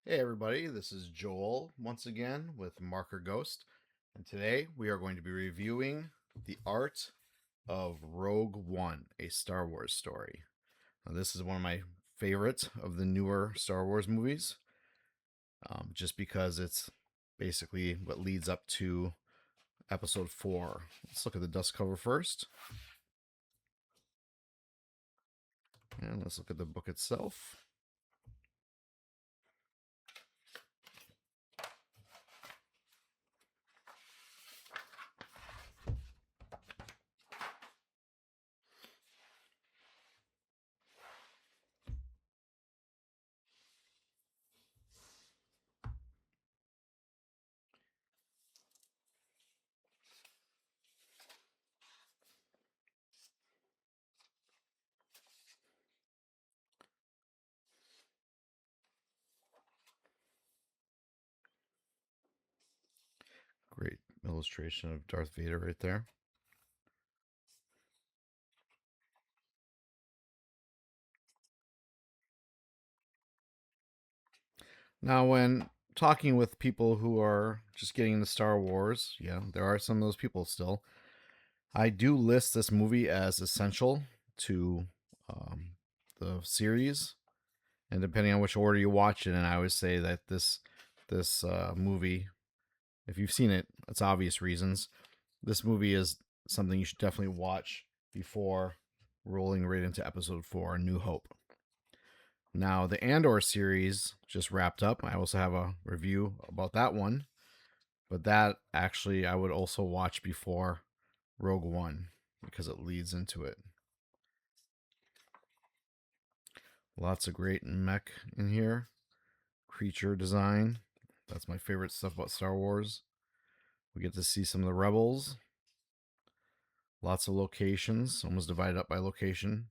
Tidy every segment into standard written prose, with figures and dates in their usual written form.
Hey everybody, this is Joel once again with Marker Ghost, and today we are going to be reviewing The Art of Rogue One, a Star Wars story. Now, this is one of my favorites of the newer Star Wars movies, just because it's basically what leads up to Episode 4. Let's look at the dust cover first, and let's look at the book itself. Great illustration of Darth Vader right there. Now, when talking with people who are just getting into Star Wars, yeah, there are some of those people still. I do list this movie as essential to the series, and depending on which order you watch it, and I always say that this movie, if you've seen it, it's obvious reasons. This movie is something you should definitely watch before rolling right into Episode 4, New Hope. Now, the Andor series just wrapped up. I also have a review about that one, but that actually I would also watch before Rogue One because it leads into it. Lots of great mech in here. Creature design. That's my favorite stuff about Star Wars. We get to see some of the rebels. Lots of locations, almost divided up by location.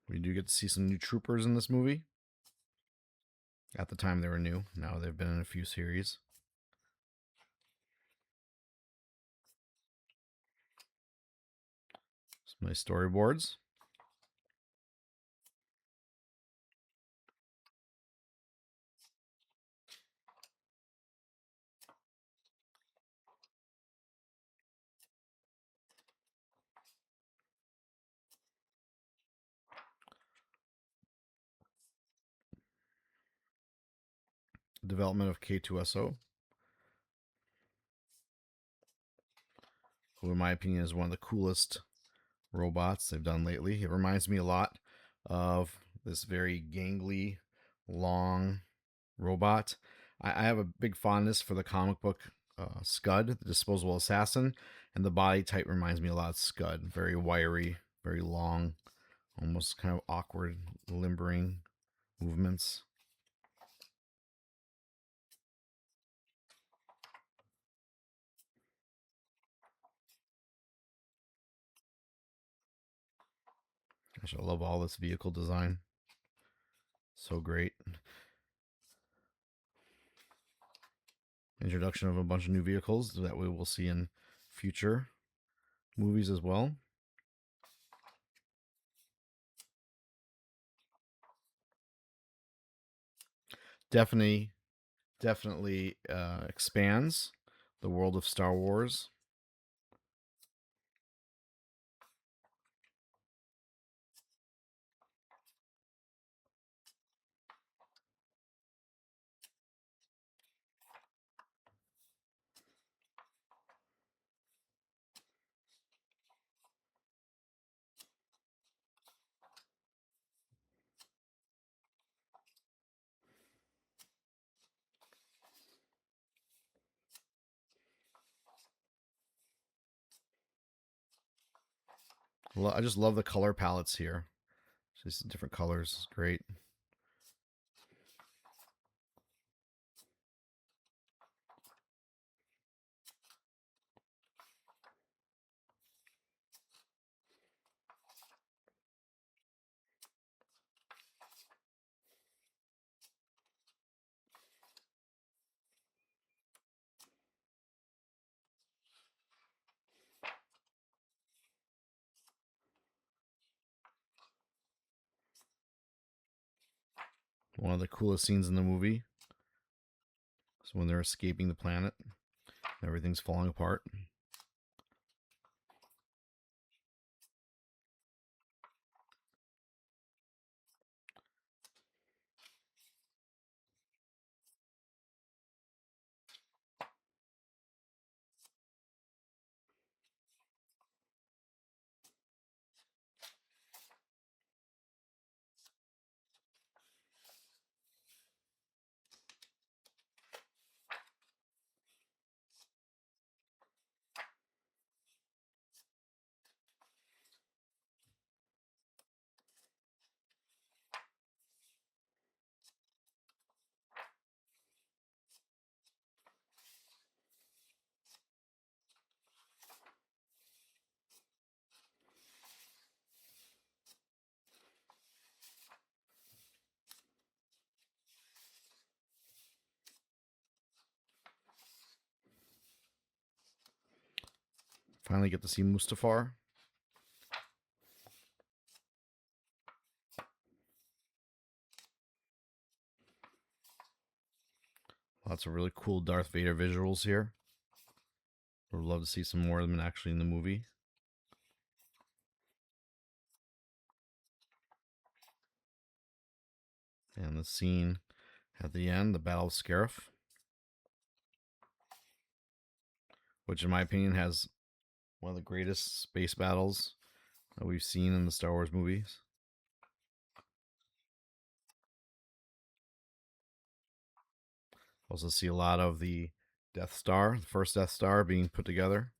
We do get to see some new troopers in this movie. At the time they were new. Now they've been in a few series. Some nice storyboards. Development of K2SO, who in my opinion is one of the coolest robots they've done lately. It reminds me a lot of this very gangly, long robot. I have a big fondness for the comic book Scud, the disposable assassin, and the body type reminds me a lot of Scud. Very wiry, very long, almost kind of awkward, limbering movements. Gosh, I love all this vehicle design. So great. Introduction of a bunch of new vehicles that we will see in future movies as well. Definitely, definitely expands the world of Star Wars. I just love the color palettes here. Just different colors. Great. One of the coolest scenes in the movie. So when they're escaping the planet, everything's falling apart. Finally get to see Mustafar. Lots of really cool Darth Vader visuals here. Would love to see some more of them actually in the movie. And the scene at the end, the Battle of Scarif, which in my opinion has one of the greatest space battles that we've seen in the Star Wars movies. Also see a lot of the Death Star, the first Death Star, being put together.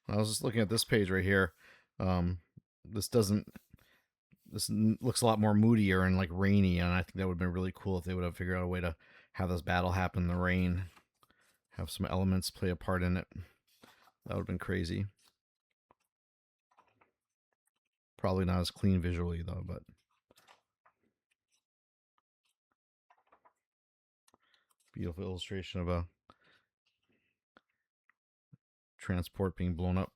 I was just looking at this page right here. This looks a lot more moodier and like rainy, and I think that would have been really cool if they would have figured out a way to have this battle happen in the rain, have some elements play a part in it. That would have been crazy. Probably not as clean visually though, but beautiful illustration of a transport being blown up.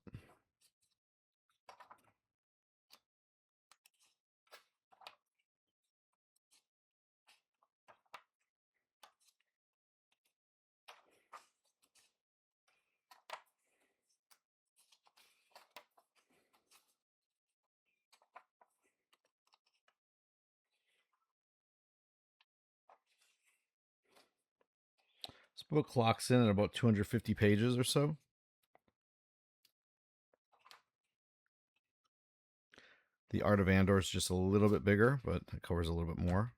This book clocks in at about 250 pages or so. The Art of Andor is just a little bit bigger, but it covers a little bit more.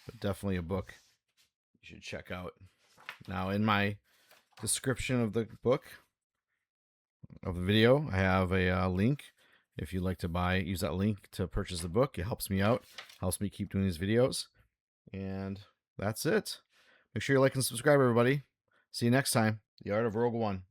But definitely a book you should check out. Now, in my description of the book, of the video, I have a link. If you'd like to use that link to purchase the book. It helps me out, helps me keep doing these videos. And that's it. Make sure you like and subscribe, everybody. See you next time. The Art of Rogue One.